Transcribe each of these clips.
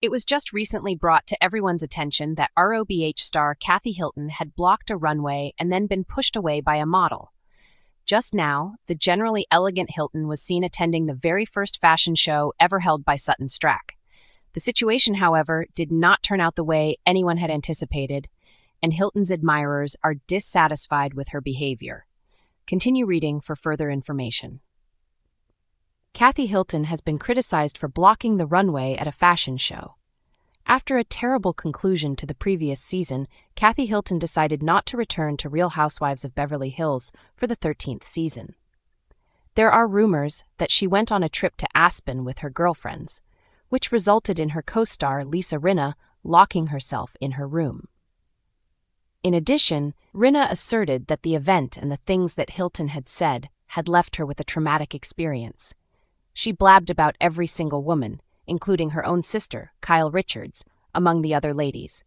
It was just recently brought to everyone's attention that ROBH star Kathy Hilton had blocked a runway and then been pushed away by a model. Just now, the generally elegant Hilton was seen attending the very first fashion show ever held by Sutton Strack. The situation, however, did not turn out the way anyone had anticipated, and Hilton's admirers are dissatisfied with her behavior. Continue reading for further information. Kathy Hilton has been criticized for blocking the runway at a fashion show. After a terrible conclusion to the previous season, Kathy Hilton decided not to return to Real Housewives of Beverly Hills for the 13th season. There are rumors that she went on a trip to Aspen with her girlfriends, which resulted in her co-star Lisa Rinna locking herself in her room. In addition, Rinna asserted that the event and the things that Hilton had said had left her with a traumatic experience. She blabbed about every single woman, including her own sister, Kyle Richards, among the other ladies.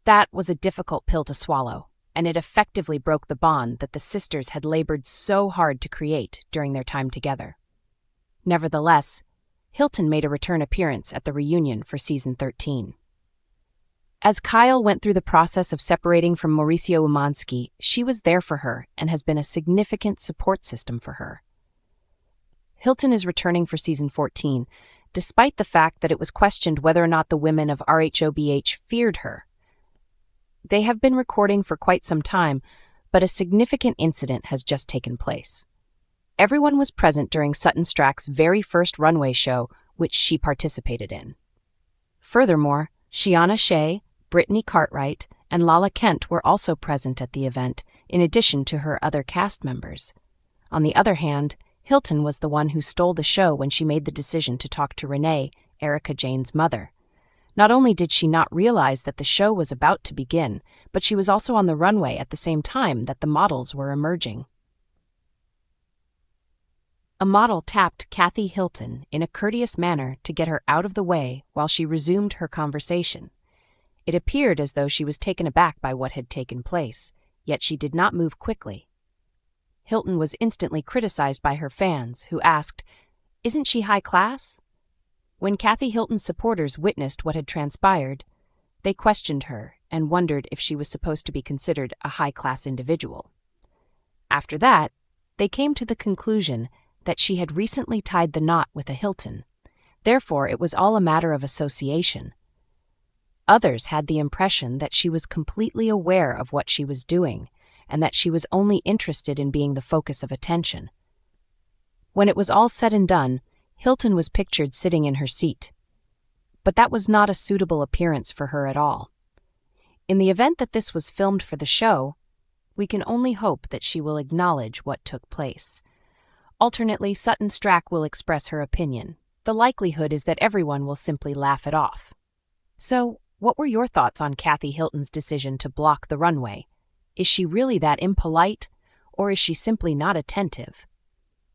That was a difficult pill to swallow, and it effectively broke the bond that the sisters had labored so hard to create during their time together. Nevertheless, Hilton made a return appearance at the reunion for season 13. As Kyle went through the process of separating from Mauricio Umansky, she was there for her and has been a significant support system for her. Hilton is returning for season 14, despite the fact that it was questioned whether or not the women of RHOBH feared her. They have been recording for quite some time, but a significant incident has just taken place. Everyone was present during Sutton Strack's very first runway show, which she participated in. Furthermore, Shiana Shea, Brittany Cartwright, and Lala Kent were also present at the event, in addition to her other cast members. On the other hand, Hilton was the one who stole the show when she made the decision to talk to Renee, Erica Jane's mother. Not only did she not realize that the show was about to begin, but she was also on the runway at the same time that the models were emerging. A model tapped Kathy Hilton in a courteous manner to get her out of the way while she resumed her conversation. It appeared as though she was taken aback by what had taken place, yet she did not move quickly. Hilton was instantly criticized by her fans, who asked, "Isn't she high class?" When Kathy Hilton's supporters witnessed what had transpired, they questioned her and wondered if she was supposed to be considered a high-class individual. After that, they came to the conclusion that she had recently tied the knot with a Hilton. Therefore, it was all a matter of association. Others had the impression that she was completely aware of what she was doing, and that she was only interested in being the focus of attention. When it was all said and done, Hilton was pictured sitting in her seat. But that was not a suitable appearance for her at all. In the event that this was filmed for the show, we can only hope that she will acknowledge what took place. Alternately, Sutton Strack will express her opinion. The likelihood is that everyone will simply laugh it off. So, what were your thoughts on Kathy Hilton's decision to block the runway? Is she really that impolite, or is she simply not attentive?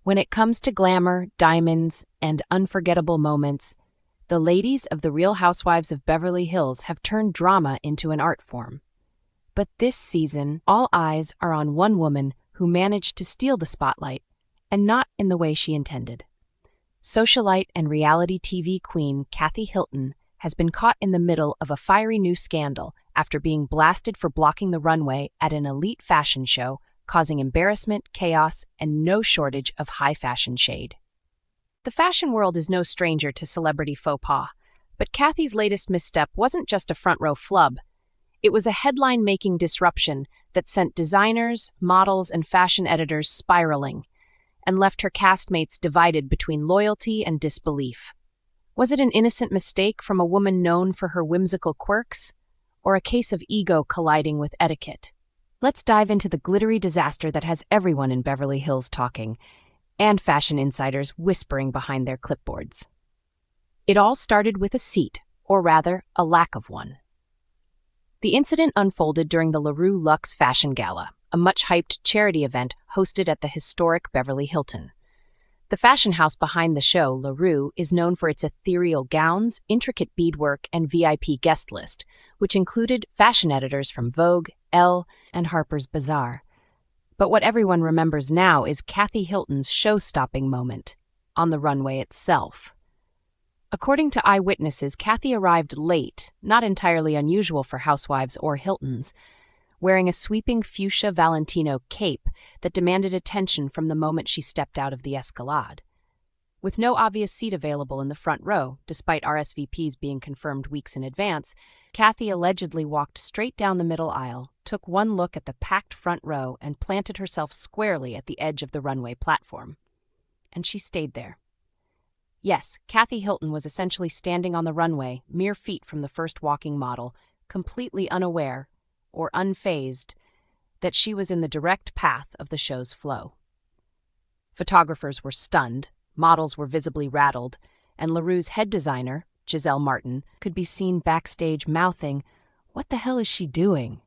When it comes to glamour, diamonds, and unforgettable moments, the ladies of the Real Housewives of Beverly Hills have turned drama into an art form. But this season, all eyes are on one woman who managed to steal the spotlight, and not in the way she intended. Socialite and reality TV queen Kathy Hilton has been caught in the middle of a fiery new scandal after being blasted for blocking the runway at an elite fashion show, causing embarrassment, chaos, and no shortage of high fashion shade. The fashion world is no stranger to celebrity faux pas, but Kathy's latest misstep wasn't just a front-row flub. It was a headline-making disruption that sent designers, models, and fashion editors spiraling, and left her castmates divided between loyalty and disbelief. Was it an innocent mistake from a woman known for her whimsical quirks, or a case of ego colliding with etiquette? Let's dive into the glittery disaster that has everyone in Beverly Hills talking, and fashion insiders whispering behind their clipboards. It all started with a seat, or rather, a lack of one. The incident unfolded during the LaRue Luxe Fashion Gala, a much-hyped charity event hosted at the historic Beverly Hilton. The fashion house behind the show, LaRue, is known for its ethereal gowns, intricate beadwork, and VIP guest list, which included fashion editors from Vogue, Elle, and Harper's Bazaar. But what everyone remembers now is Kathy Hilton's show-stopping moment on the runway itself. According to eyewitnesses, Kathy arrived late, not entirely unusual for housewives or Hiltons, wearing a sweeping fuchsia Valentino cape that demanded attention from the moment she stepped out of the Escalade. With no obvious seat available in the front row, despite RSVPs being confirmed weeks in advance, Kathy allegedly walked straight down the middle aisle, took one look at the packed front row, and planted herself squarely at the edge of the runway platform. And she stayed there. Yes, Kathy Hilton was essentially standing on the runway, mere feet from the first walking model, completely unaware, or unfazed, that she was in the direct path of the show's flow. Photographers were stunned, models were visibly rattled, and LaRue's head designer, Giselle Martin, could be seen backstage mouthing, "What the hell is she doing?"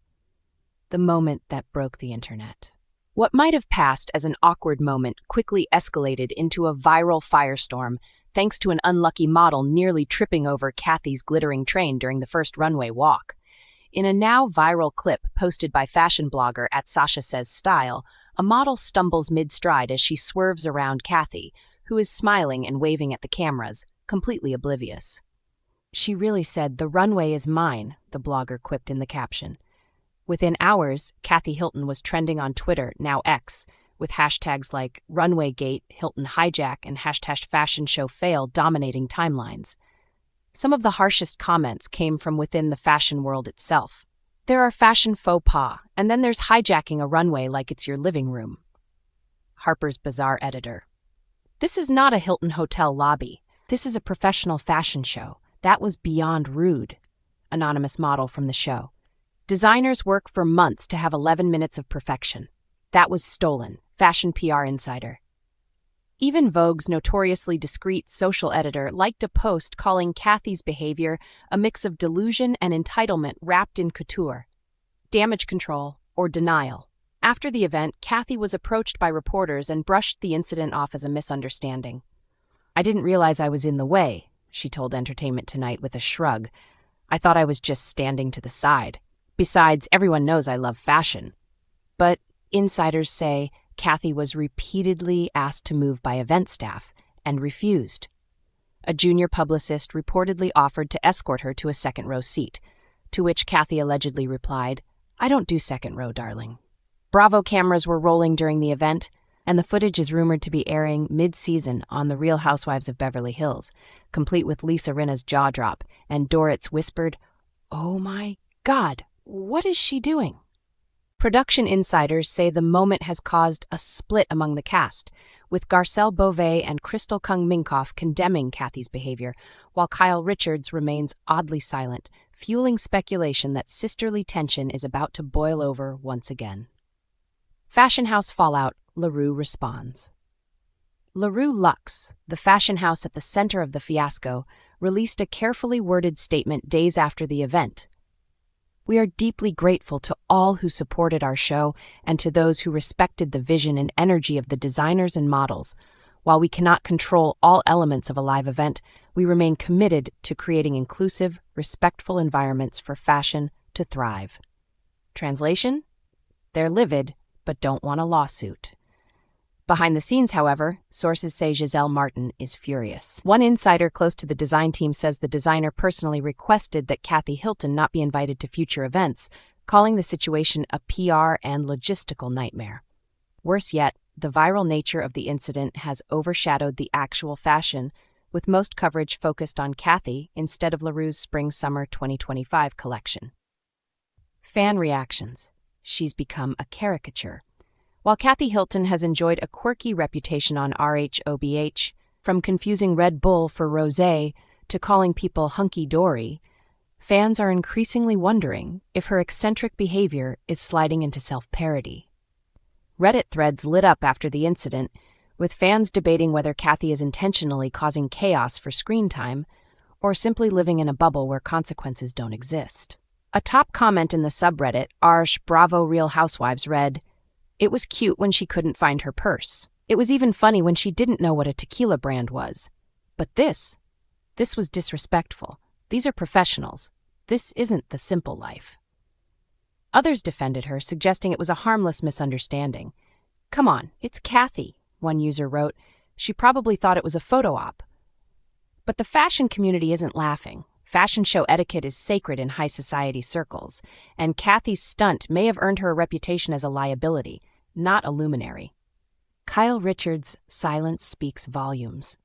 The moment that broke the internet. What might have passed as an awkward moment quickly escalated into a viral firestorm, thanks to an unlucky model nearly tripping over Kathy's glittering train during the first runway walk. In a now viral clip posted by fashion blogger @SashaSaysStyle, a model stumbles mid-stride as she swerves around Kathy, who is smiling and waving at the cameras, completely oblivious. "She really said, 'The runway is mine,'" the blogger quipped in the caption. Within hours, Kathy Hilton was trending on Twitter, now X, with hashtags like RunwayGate, Hilton Hijack, and #FashionShowFail dominating timelines. Some of the harshest comments came from within the fashion world itself. There are fashion faux pas, and then there's hijacking a runway like it's your living room. Harper's Bazaar editor. "This is not a Hilton hotel lobby. This is a professional fashion show. That was beyond rude." Anonymous model from the show. "Designers work for months to have 11 minutes of perfection. That was stolen." Fashion PR insider. Even Vogue's notoriously discreet social editor liked a post calling Kathy's behavior a mix of delusion and entitlement wrapped in couture, damage control, or denial. After the event, Kathy was approached by reporters and brushed the incident off as a misunderstanding. "I didn't realize I was in the way," she told Entertainment Tonight with a shrug. "I thought I was just standing to the side. Besides, everyone knows I love fashion." But insiders say Kathy was repeatedly asked to move by event staff and refused. A junior publicist reportedly offered to escort her to a second-row seat, to which Kathy allegedly replied, "I don't do second row, darling." Bravo cameras were rolling during the event, and the footage is rumored to be airing mid-season on The Real Housewives of Beverly Hills, complete with Lisa Rinna's jaw drop and Dorit's whispered, "Oh my God, what is she doing?" Production insiders say the moment has caused a split among the cast, with Garcelle Beauvais and Crystal Kung Minkoff condemning Kathy's behavior, while Kyle Richards remains oddly silent, fueling speculation that sisterly tension is about to boil over once again. Fashion house fallout, LaRue responds. LaRue Luxe, the fashion house at the center of the fiasco, released a carefully worded statement days after the event. "We are deeply grateful to all who supported our show and to those who respected the vision and energy of the designers and models. While we cannot control all elements of a live event, we remain committed to creating inclusive, respectful environments for fashion to thrive." Translation? They're livid, but don't want a lawsuit. Behind the scenes, however, sources say Giselle Martin is furious. One insider close to the design team says the designer personally requested that Kathy Hilton not be invited to future events, calling the situation a PR and logistical nightmare. Worse yet, the viral nature of the incident has overshadowed the actual fashion, with most coverage focused on Kathy instead of LaRue's Spring-Summer 2025 collection. Fan reactions. She's become a caricature. While Kathy Hilton has enjoyed a quirky reputation on RHOBH, from confusing Red Bull for rosé to calling people hunky-dory, fans are increasingly wondering if her eccentric behavior is sliding into self-parody. Reddit threads lit up after the incident, with fans debating whether Kathy is intentionally causing chaos for screen time or simply living in a bubble where consequences don't exist. A top comment in the subreddit, /Bravo Real Housewives, read, "It was cute when she couldn't find her purse. It was even funny when she didn't know what a tequila brand was. But this was disrespectful. These are professionals. This isn't the simple life." Others defended her, suggesting it was a harmless misunderstanding. "Come on, it's Kathy," one user wrote. "She probably thought it was a photo op." But the fashion community isn't laughing. Fashion show etiquette is sacred in high society circles, and Kathy's stunt may have earned her a reputation as a liability, not a luminary. Kyle Richards' silence speaks volumes.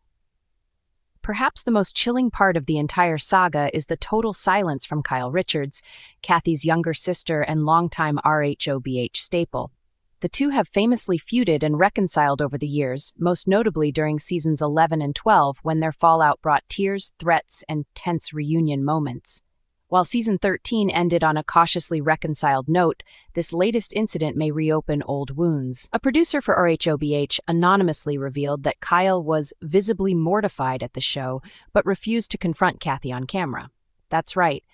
Perhaps the most chilling part of the entire saga is the total silence from Kyle Richards, Kathy's younger sister and longtime Rhobh staple. The two have famously feuded and reconciled over the years, most notably during seasons 11 and 12 when their fallout brought tears, threats, and tense reunion moments. While season 13 ended on a cautiously reconciled note, this latest incident may reopen old wounds. A producer for Rhobh anonymously revealed that Kyle was visibly mortified at the show, but refused to confront Kathy on camera. That's right,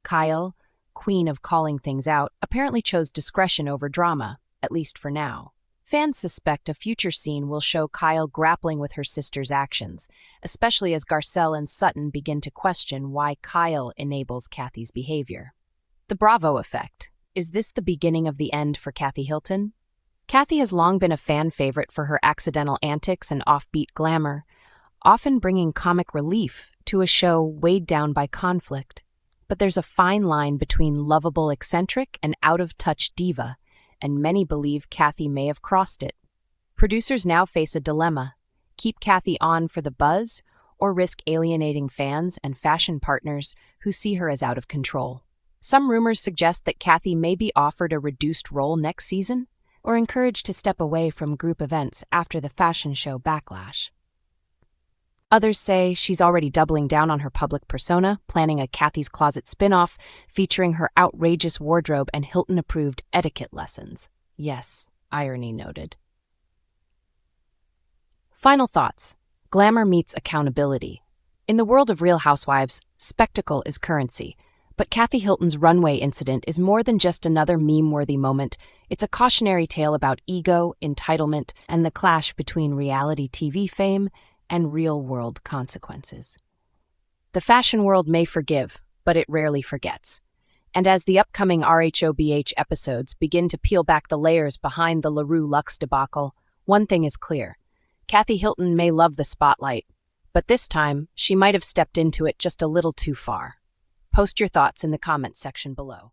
Kyle, queen of calling things out, apparently chose discretion over drama, at least for now. Fans suspect a future scene will show Kyle grappling with her sister's actions, especially as Garcelle and Sutton begin to question why Kyle enables Kathy's behavior. The Bravo effect. Is this the beginning of the end for Kathy Hilton? Kathy has long been a fan favorite for her accidental antics and offbeat glamour, often bringing comic relief to a show weighed down by conflict. But there's a fine line between lovable eccentric and out-of-touch diva, and many believe Kathy may have crossed it. Producers now face a dilemma: keep Kathy on for the buzz, or risk alienating fans and fashion partners who see her as out of control. Some rumors suggest that Kathy may be offered a reduced role next season, or encouraged to step away from group events after the fashion show backlash. Others say she's already doubling down on her public persona, planning a Kathy's Closet spin-off featuring her outrageous wardrobe and Hilton-approved etiquette lessons. Yes, irony noted. Final thoughts. Glamour meets accountability. In the world of Real Housewives, spectacle is currency. But Kathy Hilton's runway incident is more than just another meme-worthy moment. It's a cautionary tale about ego, entitlement, and the clash between reality TV fame and real-world consequences. The fashion world may forgive, but it rarely forgets. And as the upcoming Rhobh episodes begin to peel back the layers behind the LaRue Luxe debacle, one thing is clear. Kathy Hilton may love the spotlight, but this time she might have stepped into it just a little too far. Post your thoughts in the comments section below.